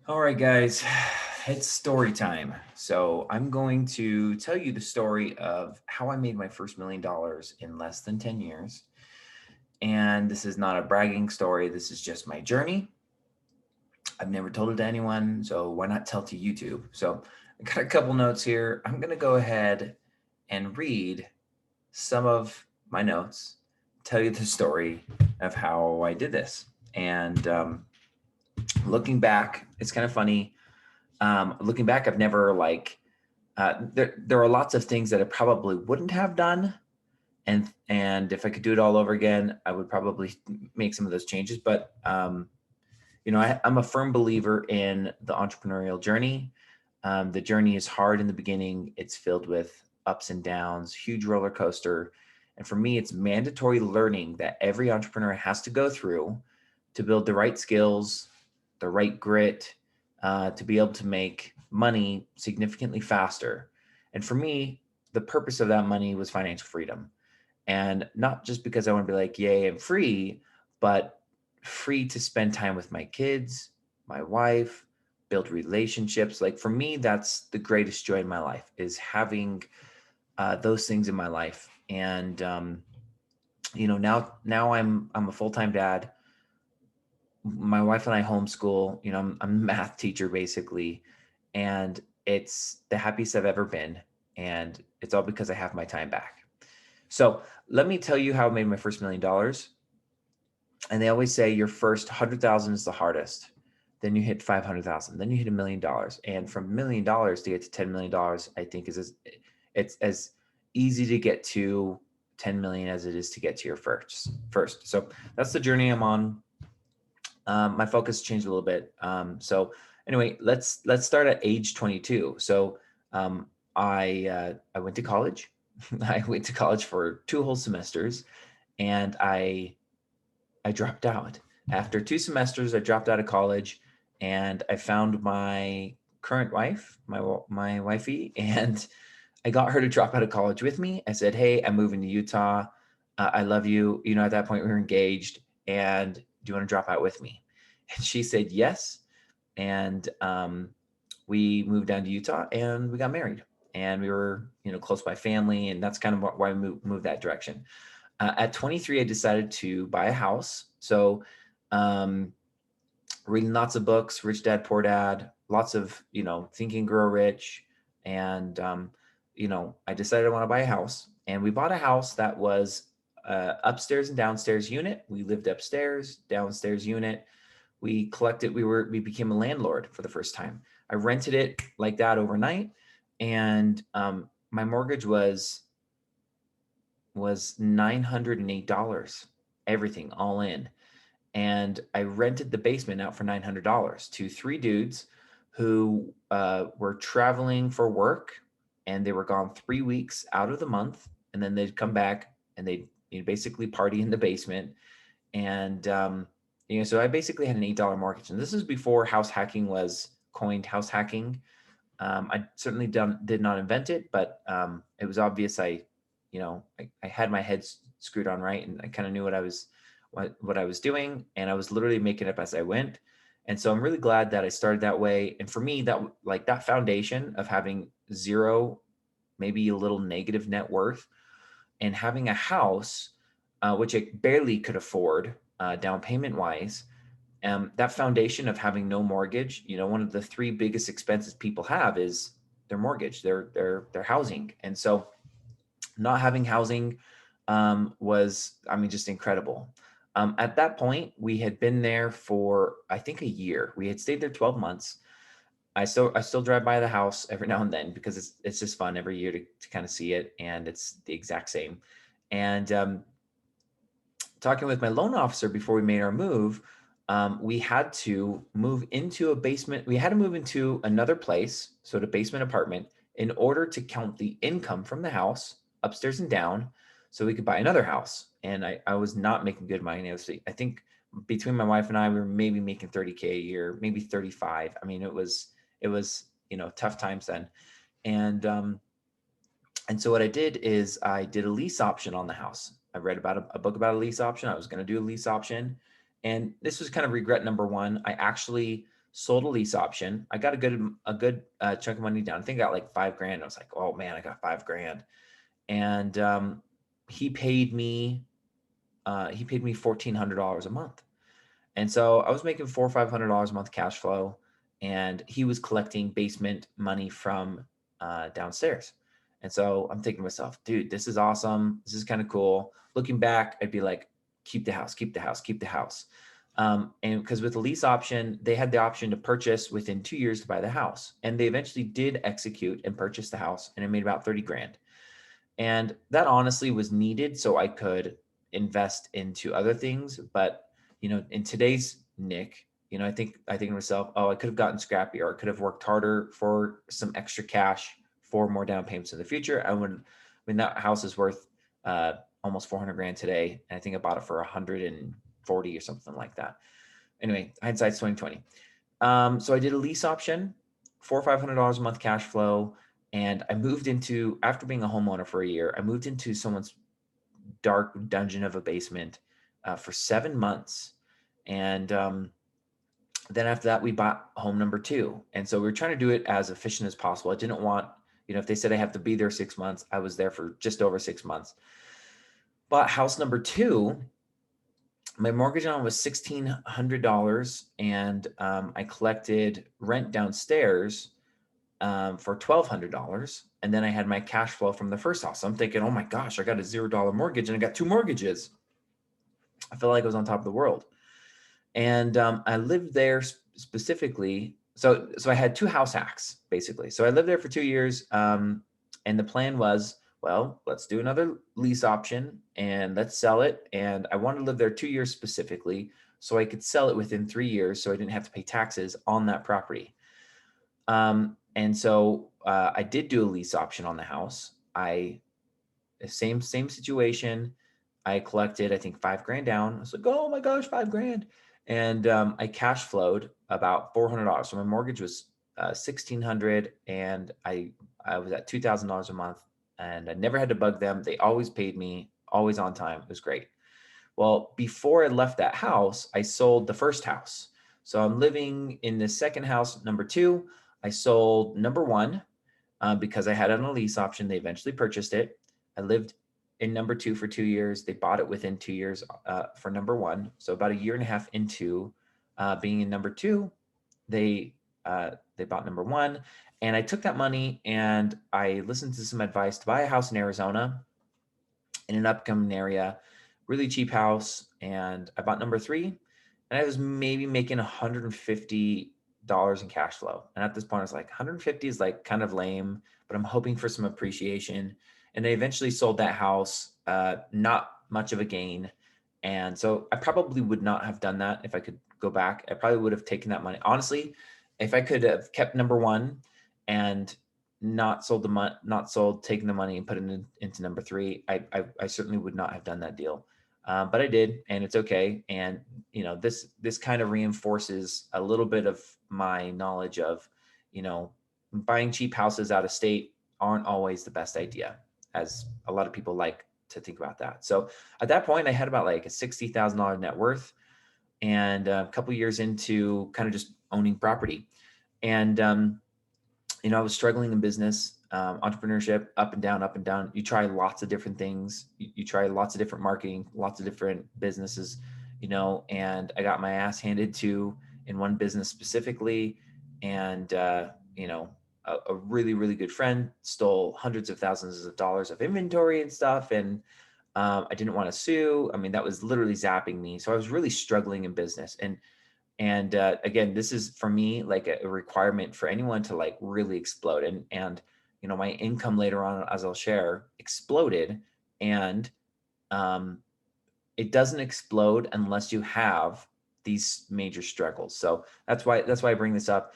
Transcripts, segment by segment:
All right, guys, it's story time. So I'm going to tell you the story of how I made my first $1 million in less than 10 years. And this is not a bragging story. This is just my journey. I've never told it to anyone, so why not tell to YouTube? So I got a couple notes here. I'm going to go ahead and read some of my notes, tell you the story of how I did this. And looking back, it's kind of funny. Looking back, I've never there are lots of things that I probably wouldn't have done, and if I could do it all over again, I would probably make some of those changes. But I'm a firm believer in the entrepreneurial journey. The journey is hard in the beginning. It's filled with ups and downs, huge roller coaster. And for me, it's mandatory learning that every entrepreneur has to go through to build the right skills, the right grit, to be able to make money significantly faster. And for me, the purpose of that money was financial freedom. And not just because I want to be like, yay, I'm free, but free to spend time with my kids, my wife, build relationships. Like for me, that's the greatest joy in my life is having those things in my life. And now I'm a full time dad. My wife and I homeschool. I'm a math teacher basically, and it's the happiest I've ever been. And it's all because I have my time back. So let me tell you how I made my first $1 million. And they always say your first 100,000 is the hardest. Then you hit 500,000. Then you hit $1 million. And from $1 million to get to $10 million, I think it's as easy to get to 10 million as it is to get to your first. So that's the journey I'm on. My focus changed a little bit. So anyway, let's start at age 22. So I went to college. I went to college for 2 whole semesters, and I dropped out. After 2 semesters, I dropped out of college, and I found my current wife, my wifey, and I got her to drop out of college with me. I said, "Hey, I'm moving to Utah. I love you." At that point, we were engaged, and do you want to drop out with me? And she said yes. And we moved down to Utah, and we got married. And we were, close by family, and that's kind of why we moved that direction. At 23, I decided to buy a house. So, reading lots of books, Rich Dad Poor Dad, lots of Think and Grow Rich, and I decided I want to buy a house, and we bought a house that was upstairs and downstairs unit. We lived upstairs, downstairs unit. We became a landlord for the first time. I rented it like that overnight, and my mortgage was $908, everything all in. And I rented the basement out for $900 to 3 dudes who were traveling for work, and they were gone 3 weeks out of the month, and then they'd come back and they'd basically party in the basement. And so I basically had an $8 mortgage, and this is before house hacking was coined. House hacking. I certainly did not invent it, but it was obvious. I had my head screwed on right, and I kind of knew what I was doing, and I was literally making it up as I went. And so I'm really glad that I started that way. And for me, that foundation of having zero, maybe a little negative net worth, and having a house, which I barely could afford down payment wise. That foundation of having no mortgage, one of the 3 biggest expenses people have is their mortgage, their housing. And so not having housing was, just incredible. At that point, we had been there for, I think, a year. We had stayed there 12 months. I still drive by the house every now and then because it's just fun every year to kind of see it, and it's the exact same. And talking with my loan officer before we made our move, we had to move into a basement. We had to move into another place, so the basement apartment, in order to count the income from the house upstairs and down, so we could buy another house. And I was not making good money. I think between my wife and I, we were maybe making 30K a year, maybe 35. It was tough times then. And so what I did is I did a lease option on the house. I read about a book about a lease option. I was going to do a lease option. And this was kind of regret number one. I actually sold a lease option. I got a good chunk of money down. I think I got like $5,000. I was like, oh man, I got $5,000. And he paid me $1,400 a month. And so I was making $400 or $500 a month cash flow, and he was collecting basement money from downstairs. And so I'm thinking to myself, dude, this is awesome. This is kind of cool. Looking back, I'd be like, keep the house, keep the house, keep the house. And because with the lease option, they had the option to purchase within 2 years to buy the house. And they eventually did execute and purchase the house, and it made about 30 grand. And that honestly was needed so I could invest into other things. But, in today's Nick, I think to myself, oh, I could have gotten scrappy, or I could have worked harder for some extra cash for more down payments in the future. That house is worth almost 400 grand today. And I think I bought it for 140 or something like that. Anyway, hindsight's 2020. So I did a lease option, $400 or $500 a month cash flow. And I moved into, after being a homeowner for a year, I moved into someone's dark dungeon of a basement for 7 months. And then after that, we bought home number 2. And so we were trying to do it as efficient as possible. I didn't want, if they said I have to be there 6 months, I was there for just over 6 months. Bought house number 2. My mortgage on was $1,600, and I collected rent downstairs for $1,200. And then I had my cash flow from the first house. So I'm thinking, oh my gosh, I got a $0 mortgage and I got 2 mortgages. I felt like I was on top of the world. And I lived there specifically. So I had 2 house hacks, basically. So I lived there for 2 years. And the plan was, well, let's do another lease option and let's sell it. And I wanted to live there 2 years specifically so I could sell it within 3 years so I didn't have to pay taxes on that property. And so I did do a lease option on the house. Same situation. I collected, I think, $5,000 down. I was like, oh my gosh, $5,000. And I cash flowed about $400. So my mortgage was $1,600, and I was at $2,000 a month, and I never had to bug them. They always paid me, always on time. It was great. Well, before I left that house, I sold the first house. So I'm living in the second house, number 2. I sold number 1 because I had it on a lease option. They eventually purchased it. I lived in number 2 for 2 years. They bought it within 2 years for number 1. So about a year and a half into being in number 2, they bought number 1. And I took that money and I listened to some advice to buy a house in Arizona in an upcoming area, really cheap house. And I bought number 3, and I was maybe making $150 in cash flow. And at this point, I was like, 150 is like kind of lame, but I'm hoping for some appreciation. And I eventually sold that house, not much of a gain. And so I probably would not have done that if I could go back. I probably would have taken that money. Honestly, if I could have kept number 1 and not sold taking the money and put it into number 3, I certainly would not have done that deal. But I did, and it's okay. And this kind of reinforces a little bit of my knowledge of, buying cheap houses out of state aren't always the best idea, as a lot of people like to think about that. So at that point, I had about like a $60,000 net worth, and a couple years into kind of just owning property. And I was struggling in business, entrepreneurship, up and down, up and down. You try lots of different things. You try lots of different marketing, lots of different businesses, and I got my ass handed to in one business specifically. And, a really, really good friend stole hundreds of thousands of dollars of inventory and stuff. And I didn't want to sue. I mean, that was literally zapping me. So I was really struggling in business. And again, this is for me like a requirement for anyone to like really explode. And my income later on, as I'll share, exploded. And it doesn't explode unless you have these major struggles. So that's why I bring this up.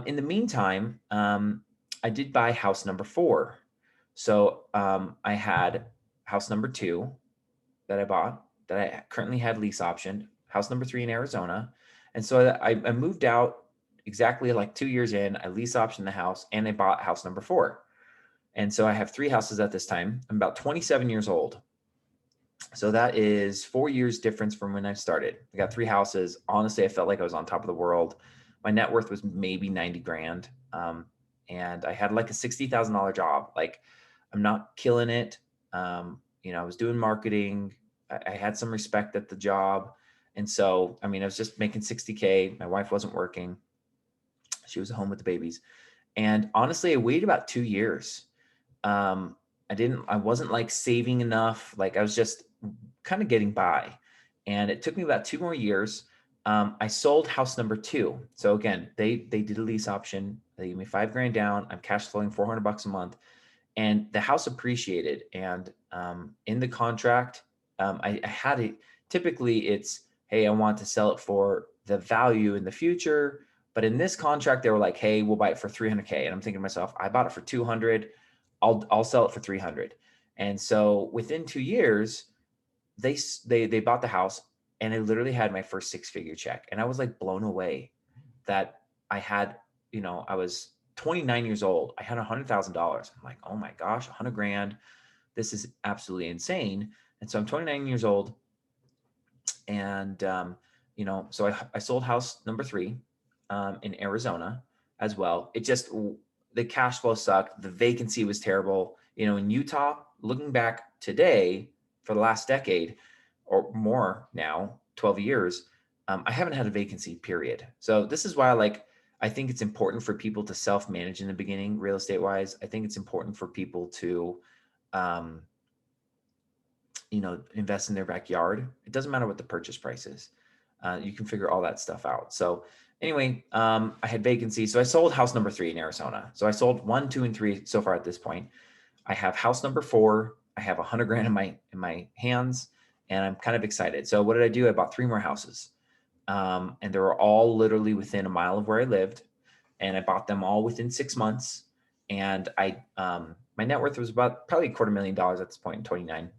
In the meantime, I did buy house number 4. So I had house number 2 that I bought, that I currently had lease option, house number 3 in Arizona. And so I moved out exactly like 2 years in. I lease optioned the house, and I bought house number 4. And so I have 3 houses at this time. I'm about 27 years old. So that is 4 years difference from when I started. I got 3 houses. Honestly, I felt like I was on top of the world. My net worth was maybe 90 grand. And I had like a $60,000 job. Like, I'm not killing it. I was doing marketing. I had some respect at the job. And so, I mean, I was just making 60K. My wife wasn't working. She was at home with the babies. And honestly, I waited about 2 years. Um, I wasn't like saving enough. Like, I was just kind of getting by. And it took me about 2 more years. I sold house number two. So again, they did a lease option. They gave me 5 grand down. I'm cash flowing $400 a month, and the house appreciated. And in the contract, I had it. Typically, it's, hey, I want to sell it for the value in the future. But in this contract, they were like, hey, we'll buy it for 300K. And I'm thinking to myself, I bought it for 200. I'll sell it for 300. And so within 2 years, they bought the house, and I literally had my first six-figure check. And I was like blown away that I had, I was 29 years old. I had $100,000. I'm like, oh my gosh, 100 grand. This is absolutely insane. And so I'm 29 years old. And, so I sold house number three in Arizona as well. The cash flow sucked. The vacancy was terrible. In Utah, looking back today for the last decade or more now, 12 years, I haven't had a vacancy, period. So this is why, I think it's important for people to self-manage in the beginning, real estate wise. I think it's important for people to, invest in their backyard. It doesn't matter what the purchase price is. You can figure all that stuff out. So anyway, I had vacancy. So I sold house number three in Arizona. So I sold 1, 2, and 3 so far at this point. I have house number 4. I have 100 grand in my hands, and I'm kind of excited. So what did I do? I bought 3 more houses. And they were all literally within a mile of where I lived. And I bought them all within 6 months. And my net worth was about probably $250,000 at this point in 29.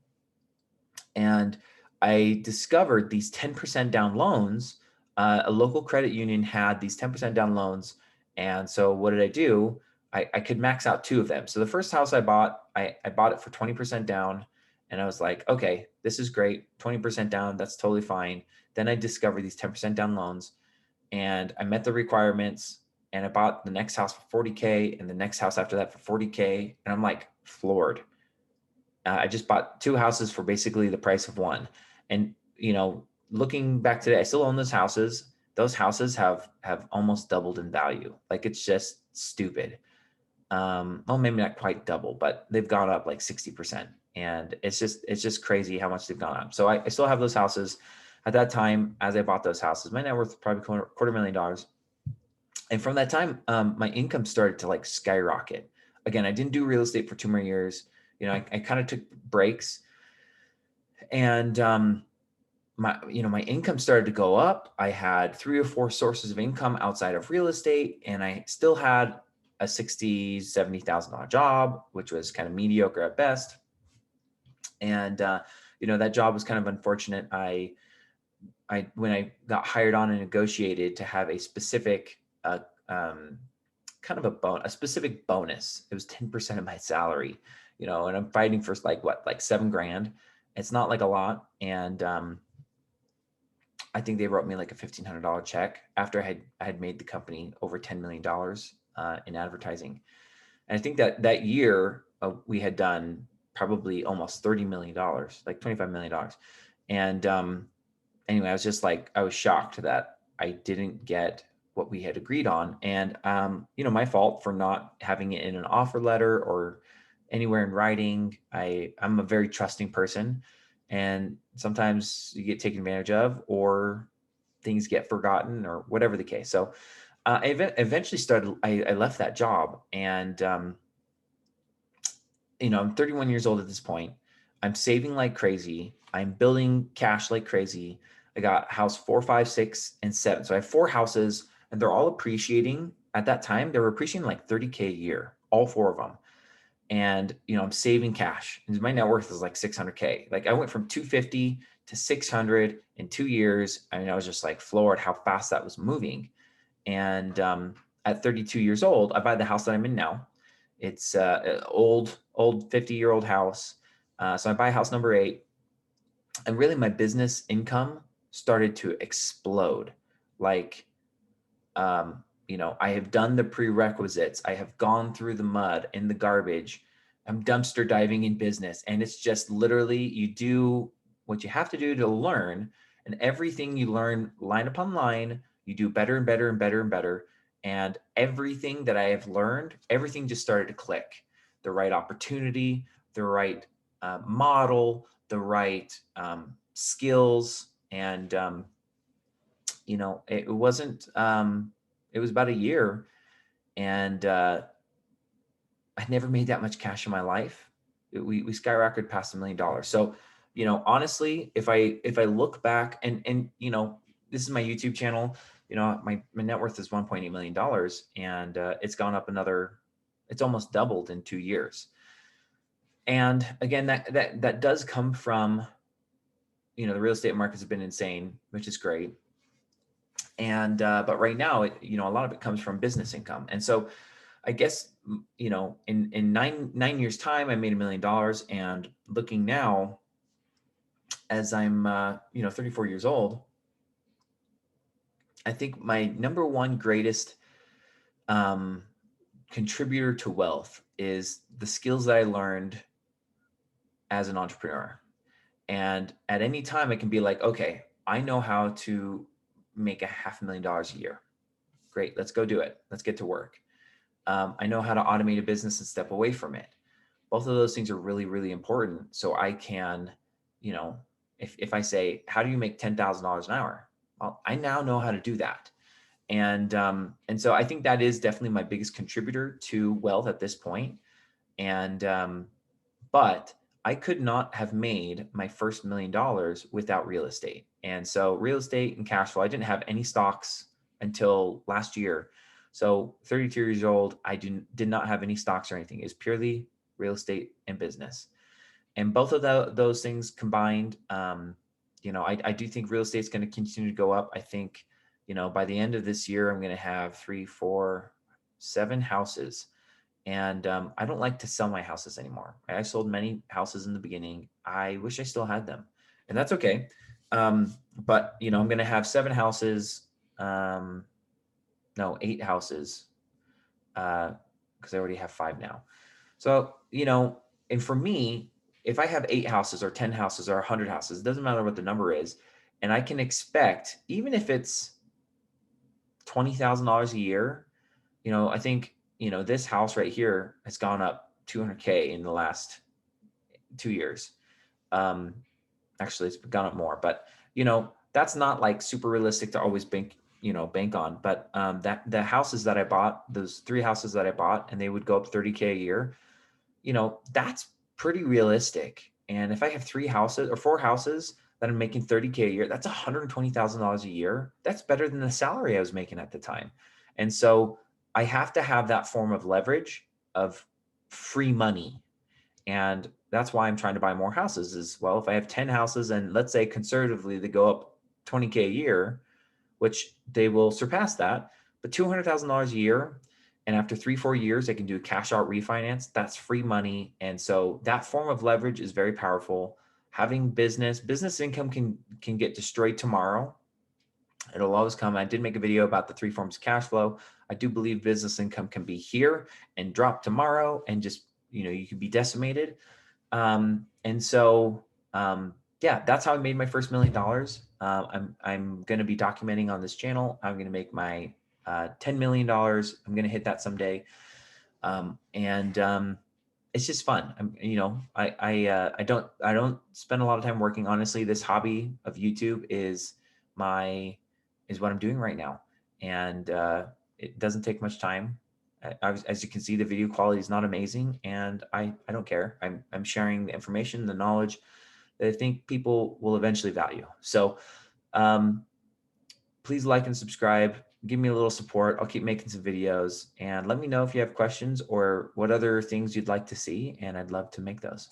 And I discovered these 10% down loans. A local credit union had these 10% down loans. And so what did I do? I could max out 2 of them. So the first house I bought, I bought it for 20% down. And I was like, okay, this is great. 20% down, that's totally fine. Then I discovered these 10% down loans, and I met the requirements, and I bought the next house for 40K and the next house after that for 40K. And I'm like floored. I just bought 2 houses for basically the price of one. And, looking back today, I still own those houses. Those houses have almost doubled in value. Like, it's just stupid. Well, maybe not quite double, but they've gone up like 60%. And it's just crazy how much they've gone up. So I still have those houses. At that time, as I bought those houses, my net worth was probably $250,000. And from that time, my income started to like skyrocket. Again, I didn't do real estate for 2 more years. I kind of took breaks, and my income started to go up. I had 3 or 4 sources of income outside of real estate, and I still had a $60,000, $70,000 job, which was kind of mediocre at best. And that job was kind of unfortunate. When I got hired on and negotiated to have a specific kind of a specific bonus. It was 10% of my salary, and I'm fighting for like 7 grand. It's not like a lot. And I think they wrote me like a $1,500 check after I had made the company over $10 million in advertising. And I think that year we had done probably almost $30 million, like $25 million. And anyway, I was shocked that I didn't get what we had agreed on. And, my fault for not having it in an offer letter or anywhere in writing. I'm a very trusting person, and sometimes you get taken advantage of, or things get forgotten, or whatever the case. So I eventually I left that job, and, I'm 31 years old at this point. I'm saving like crazy. I'm building cash like crazy. I got house 4, 5, 6, and 7. So I have 4 houses, and they're all appreciating. At that time, they were appreciating like 30K a year, all 4 of them. And, I'm saving cash. And my net worth is like 600K. Like, I went from 250 to 600 in 2 years. I mean, I was just like floored how fast that was moving. And at 32 years old, I buy the house that I'm in now. It's an old 50-year-old house. So I buy house number 8. And really, my business income started to explode. Like, You know, I have done the prerequisites. I have gone through the mud and the garbage. I'm dumpster diving in business. And it's just literally, you do what you have to do to learn, and everything you learn line upon line, you do better and better and better and better. And everything that I have learned, everything just started to click. The right opportunity, the right model, the right skills. And, you know, it wasn't, it was about a year, and I never made that much cash in my life. We skyrocketed past $1 million. So, you know, honestly, if I look back, and you know, this is my YouTube channel. You know, my net worth is $1.8 million, and it's gone up another. It's almost doubled in 2 years. And again, that does come from, you know, the real estate markets have been insane, which is great. And but right now, you know, a lot of it comes from business income. And so I guess, you know, in nine years time, I made $1 million. And looking now, as I'm, you know, 34 years old, I think my number one greatest um, contributor to wealth is the skills that I learned as an entrepreneur. And at any time, I can be like, okay, I know how to make $500,000 a year. Great, let's go do it. Let's get to work. I know how to automate a business and step away from it. Both of those things are really, really important. So I can, you know, if I say, how do you make $10,000 an hour? Well, I now know how to do that. And so I think that is definitely my biggest contributor to wealth at this point. And, but I could not have made my first $1 million without real estate. And so real estate and cash flow, I didn't have any stocks until last year. So 32 years old, I did not have any stocks or anything. It was purely real estate and business. And both of those things combined, you know, I do think real estate is going to continue to go up. I think, you know, by the end of this year, I'm going to have 3, 4, 7 houses. And I don't like to sell my houses anymore. I sold many houses in the beginning. I wish I still had them, and that's okay. But you know, I'm going to have 7 houses, no, 8 houses, because I already have 5 now. So, you know, and for me, if I have 8 houses or 10 houses or 100 houses, it doesn't matter what the number is, and I can expect, even if it's $20,000 a year, you know, I think, you know, this house right here has gone up 200K in the last 2 years. Actually, it's gone up more, but you know, that's not like super realistic to always bank on. But that the houses that I bought, those 3 houses that I bought, and they would go up 30K a year, you know, that's pretty realistic. And if I have 3 houses or 4 houses that I'm making 30K a year, that's $120,000 a year. That's better than the salary I was making at the time. And so I have to have that form of leverage of free money. And that's why I'm trying to buy more houses. Is, well, if I have 10 houses and let's say conservatively they go up 20K a year, which they will surpass that, but $200,000 a year. And after 3, 4 years, I can do a cash out refinance. That's free money. And so that form of leverage is very powerful. Having business income can get destroyed tomorrow. It'll always come. I did make a video about the 3 forms of cash flow. I do believe business income can be here and drop tomorrow, and just, you know, you could be decimated. And so, yeah, that's how I made my first $1 million. I'm going to be documenting on this channel. I'm going to make my $10 million. I'm going to hit that someday. And it's just fun. You know, I don't spend a lot of time working. Honestly, this hobby of YouTube is what I'm doing right now. And it doesn't take much time. As you can see, the video quality is not amazing, and I don't care. I'm sharing the information, the knowledge that I think people will eventually value. So please like and subscribe. Give me a little support. I'll keep making some videos, and let me know if you have questions or what other things you'd like to see, and I'd love to make those.